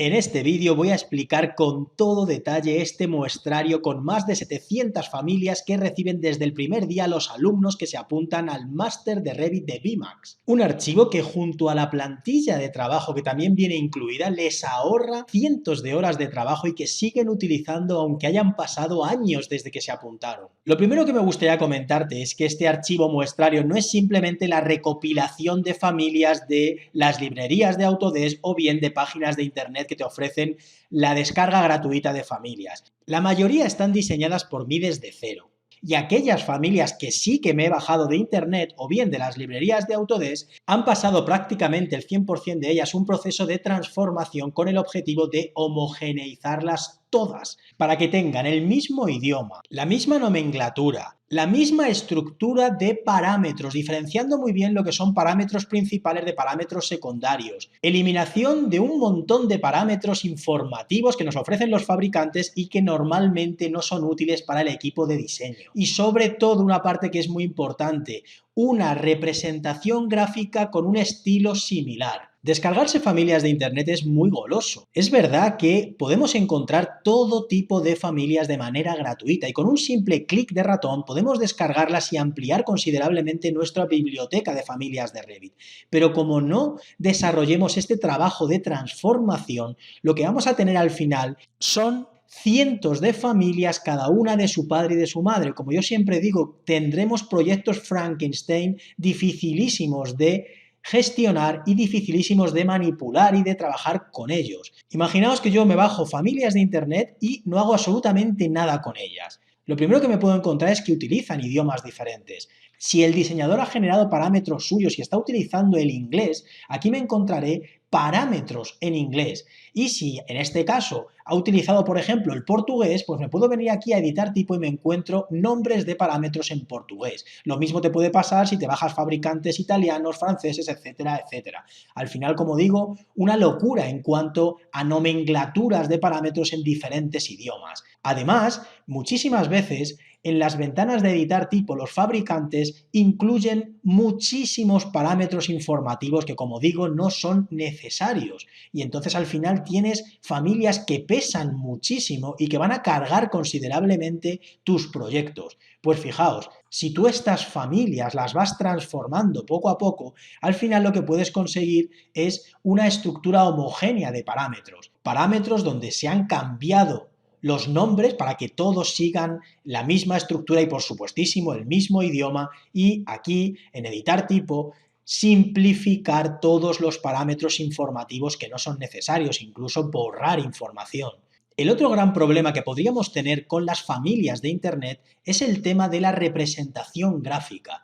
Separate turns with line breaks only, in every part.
En este vídeo voy a explicar con todo detalle este muestrario con más de 700 familias que reciben desde el primer día los alumnos que se apuntan al máster de Revit de VMAX. Un archivo que junto a la plantilla de trabajo que también viene incluida les ahorra cientos de horas de trabajo y que siguen utilizando aunque hayan pasado años desde que se apuntaron. Lo primero que me gustaría comentarte es que este archivo muestrario no es simplemente la recopilación de familias de las librerías de Autodesk o bien de páginas de internet que te ofrecen la descarga gratuita de familias. La mayoría están diseñadas por mí desde cero. Y aquellas familias que sí que me he bajado de internet o bien de las librerías de Autodesk han pasado prácticamente el 100% de ellas un proceso de transformación con el objetivo de homogeneizarlas todas para que tengan el mismo idioma, la misma nomenclatura, la misma estructura de parámetros, diferenciando muy bien lo que son parámetros principales de parámetros secundarios, eliminación de un montón de parámetros informativos que nos ofrecen los fabricantes y que normalmente no son útiles para el equipo de diseño. Y sobre todo una parte que es muy importante, una representación gráfica con un estilo similar. Descargarse familias de internet es muy goloso. Es verdad que podemos encontrar todo tipo de familias de manera gratuita y con un simple clic de ratón podemos descargarlas y ampliar considerablemente nuestra biblioteca de familias de Revit. Pero como no desarrollemos este trabajo de transformación, lo que vamos a tener al final son cientos de familias, cada una de su padre y de su madre. Como yo siempre digo, tendremos proyectos Frankenstein dificilísimos de gestionar y dificilísimos de manipular y de trabajar con ellos. Imaginaos que yo me bajo familias de internet y no hago absolutamente nada con ellas. Lo primero que me puedo encontrar es que utilizan idiomas diferentes. Si el diseñador ha generado parámetros suyos y está utilizando el inglés, aquí me encontraré parámetros en inglés. Y si en este caso ha utilizado, por ejemplo, el portugués, pues me puedo venir aquí a editar tipo y me encuentro nombres de parámetros en portugués. Lo mismo te puede pasar si te bajas fabricantes italianos, franceses, etcétera, etcétera. Al final, como digo, una locura en cuanto a nomenclaturas de parámetros en diferentes idiomas. Además, muchísimas veces en las ventanas de editar tipo los fabricantes incluyen muchísimos parámetros informativos que, como digo, no son necesarios y entonces al final tienes familias que pesan muchísimo y que van a cargar considerablemente tus proyectos. Pues fijaos, si tú estas familias las vas transformando poco a poco, al final lo que puedes conseguir es una estructura homogénea de parámetros. Parámetros donde se han cambiado los nombres para que todos sigan la misma estructura y por supuestísimo el mismo idioma y aquí en editar tipo simplificar todos los parámetros informativos que no son necesarios, incluso borrar información. El otro gran problema que podríamos tener con las familias de internet es el tema de la representación gráfica.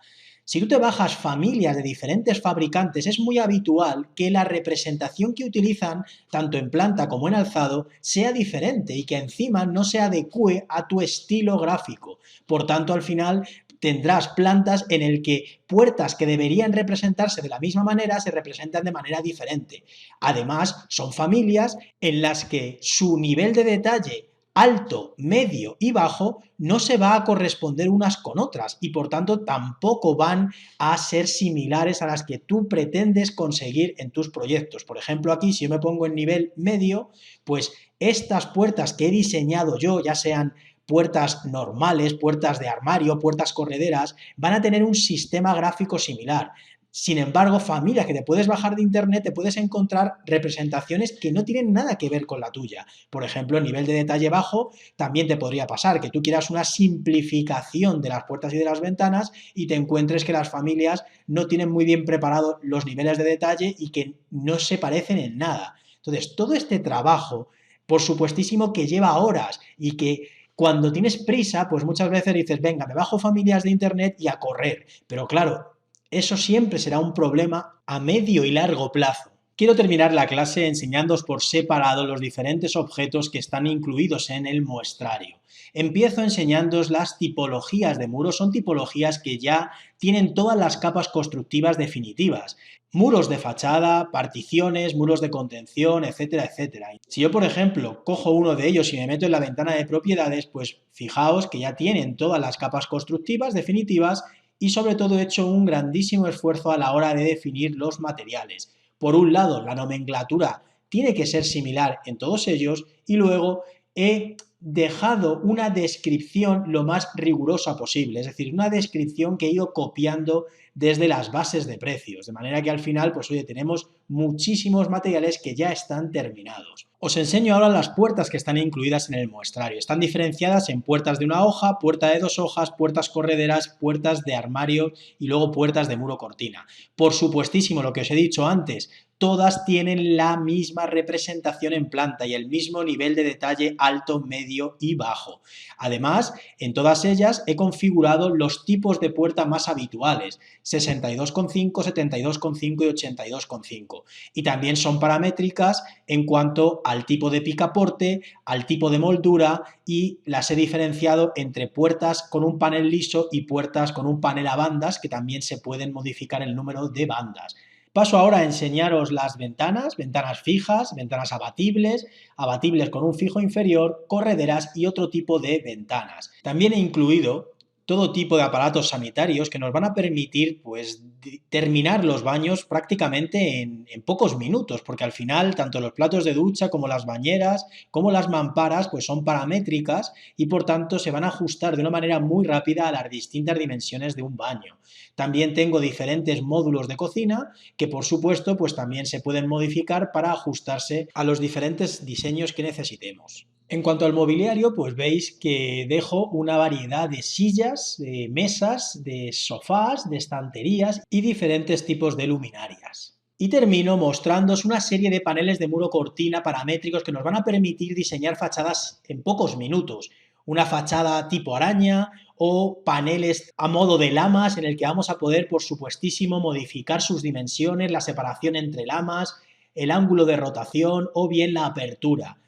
Si tú te bajas familias de diferentes fabricantes, es muy habitual que la representación que utilizan, tanto en planta como en alzado, sea diferente y que encima no se adecue a tu estilo gráfico. Por tanto, al final tendrás plantas en el que puertas que deberían representarse de la misma manera se representan de manera diferente. Además, son familias en las que su nivel de detalle alto, medio y bajo no se va a corresponder unas con otras y por tanto tampoco van a ser similares a las que tú pretendes conseguir en tus proyectos. Por ejemplo, aquí si yo me pongo en nivel medio, pues estas puertas que he diseñado yo, ya sean puertas normales, puertas de armario, puertas correderas, van a tener un sistema gráfico similar. Sin embargo, familias que te puedes bajar de internet, te puedes encontrar representaciones que no tienen nada que ver con la tuya. Por ejemplo, a nivel de detalle bajo, también te podría pasar que tú quieras una simplificación de las puertas y de las ventanas y te encuentres que las familias no tienen muy bien preparados los niveles de detalle y que no se parecen en nada. Entonces, todo este trabajo, por supuestísimo que lleva horas y que cuando tienes prisa, pues muchas veces dices, venga, me bajo familias de internet y a correr. Pero claro, eso siempre será un problema a medio y largo plazo. Quiero terminar la clase enseñándoos por separado los diferentes objetos que están incluidos en el muestrario. Empiezo enseñándoos las tipologías de muros, son tipologías que ya tienen todas las capas constructivas definitivas. Muros de fachada, particiones, muros de contención, etcétera, etcétera. Si yo, por ejemplo, cojo uno de ellos y me meto en la ventana de propiedades, pues fijaos que ya tienen todas las capas constructivas definitivas y sobre todo he hecho un grandísimo esfuerzo a la hora de definir los materiales. Por un lado, la nomenclatura tiene que ser similar en todos ellos y luego he dejado una descripción lo más rigurosa posible, es decir, una descripción que he ido copiando desde las bases de precios, de manera que al final, pues oye, tenemos muchísimos materiales que ya están terminados. Os enseño ahora las puertas que están incluidas en el muestrario. Están diferenciadas en puertas de una hoja, puerta de 2 hojas, puertas correderas, puertas de armario y luego puertas de muro cortina. Por supuestísimo, lo que os he dicho antes, todas tienen la misma representación en planta y el mismo nivel de detalle alto, medio y bajo. Además, en todas ellas he configurado los tipos de puerta más habituales, 62,5, 72,5 y 82,5. Y también son paramétricas en cuanto al tipo de picaporte, al tipo de moldura y las he diferenciado entre puertas con un panel liso y puertas con un panel a bandas, que también se pueden modificar el número de bandas. Paso ahora a enseñaros las ventanas, ventanas fijas, ventanas abatibles, abatibles con un fijo inferior, correderas y otro tipo de ventanas. También he incluido todo tipo de aparatos sanitarios que nos van a permitir pues, terminar los baños prácticamente en pocos minutos, porque al final tanto los platos de ducha como las bañeras, como las mamparas, pues son paramétricas y por tanto se van a ajustar de una manera muy rápida a las distintas dimensiones de un baño. También tengo diferentes módulos de cocina que por supuesto pues también se pueden modificar para ajustarse a los diferentes diseños que necesitemos. En cuanto al mobiliario, pues veis que dejo una variedad de sillas, de mesas, de sofás, de estanterías y diferentes tipos de luminarias. Y termino mostrándoos una serie de paneles de muro cortina paramétricos que nos van a permitir diseñar fachadas en pocos minutos. Una fachada tipo araña o paneles a modo de lamas en el que vamos a poder, por supuestísimo, modificar sus dimensiones, la separación entre lamas, el ángulo de rotación o bien la apertura.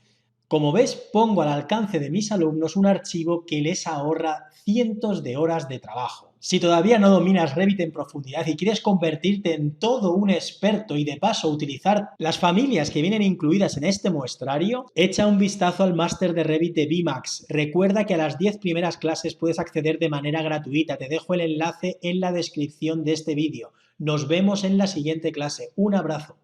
Como ves, pongo al alcance de mis alumnos un archivo que les ahorra cientos de horas de trabajo. Si todavía no dominas Revit en profundidad y quieres convertirte en todo un experto y de paso utilizar las familias que vienen incluidas en este muestrario, echa un vistazo al máster de Revit de VMAX. Recuerda que a las 10 primeras clases puedes acceder de manera gratuita. Te dejo el enlace en la descripción de este vídeo. Nos vemos en la siguiente clase. Un abrazo.